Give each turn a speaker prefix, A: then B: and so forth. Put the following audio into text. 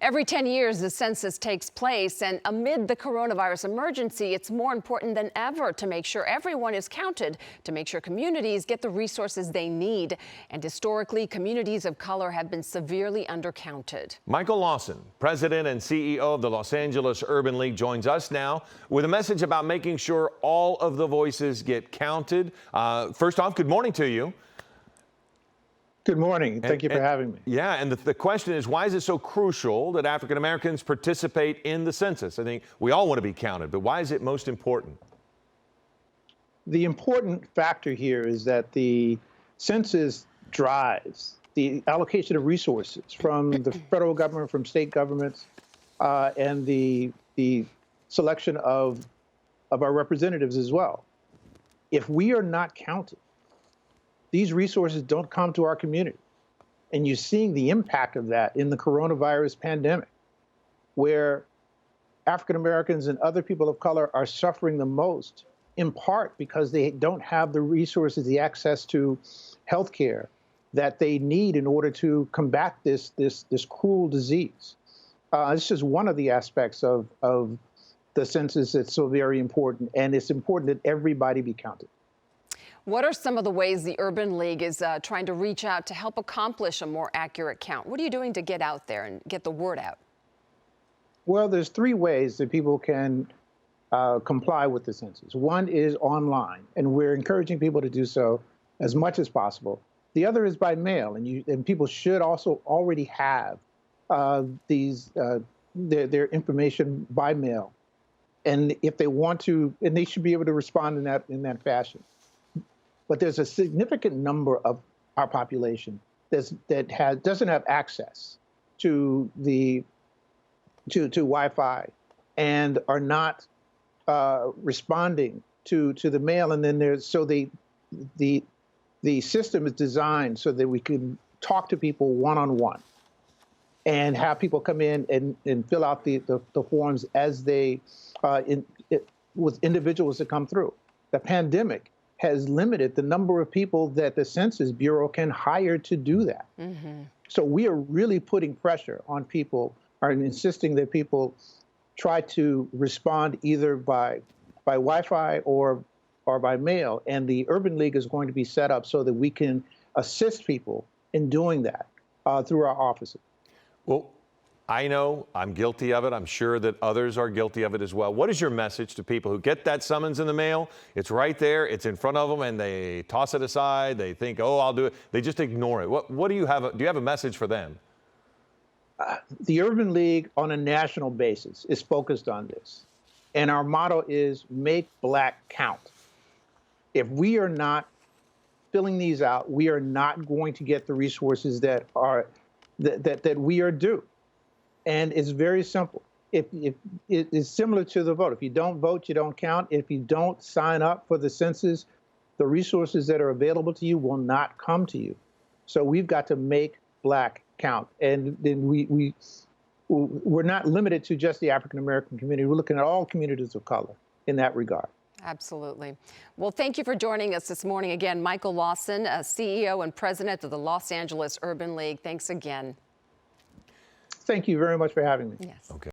A: Every 10 years, the census takes place, and amid the coronavirus emergency, it's more important than ever to make sure everyone is counted, to make sure communities get the resources they need. And historically, communities of color have been severely undercounted.
B: Michael Lawson, president and CEO of the Los Angeles Urban League, joins us now with a message about making sure all of the voices get counted. First off, good morning to you.
C: Good morning. Thank you for having me.
B: Yeah, and the question is, why is it so crucial that African Americans participate in the census? I think we all want to be counted, but why is it most important?
C: The important factor here is that the census drives the allocation of resources from the federal government, from state governments, and the selection of our representatives as well. If we are not counted, these resources don't come to our community. And you're seeing the impact of that in the coronavirus pandemic, where African Americans and other people of color are suffering the most, in part because they don't have the resources, the access to health care that they need in order to combat this cruel disease. This is one of the aspects of the census that's so very important, and it's important that everybody be counted.
A: What are some of the ways the Urban League is trying to reach out to help accomplish a more accurate count? What are you doing to get out there and get the word out?
C: Well, there's three ways that people can comply with the census. One is online, and we're encouraging people to do so as much as possible. The other is by mail, and people should also already have their information by mail, and if they want to, and they should be able to respond in that fashion. But there's a significant number of our population that doesn't have access to Wi-Fi and are not responding to the mail. And then the system is designed so that we can talk to people one-on-one and have people come in and fill out the forms as with individuals that come through. The pandemic has limited the number of people that the Census Bureau can hire to do that. Mm-hmm. So we are really putting pressure on people, are insisting that people try to respond either by Wi-Fi or by mail. And the Urban League is going to be set up so that we can assist people in doing that through our offices.
B: Well, I know I'm guilty of it. I'm sure that others are guilty of it as well. What is your message to people who get that summons in the mail? It's right there. It's in front of them, and they toss it aside. They think, oh, I'll do it. They just ignore it. What do you have? Do you have a message for them?
C: The Urban League on a national basis is focused on this. And our motto is make Black count. If we are not filling these out, we are not going to get the resources that we are due. And it's very simple. If it's similar to the vote. If you don't vote, you don't count. If you don't sign up for the census, the resources that are available to you will not come to you. So we've got to make Black count. And then we're not limited to just the African American community. We're looking at all communities of color in that regard.
A: Absolutely. Well, thank you for joining us this morning. Again, Michael Lawson, CEO and president of the Los Angeles Urban League. Thanks again.
C: Thank you very much for having me.
A: Yes.
B: Okay.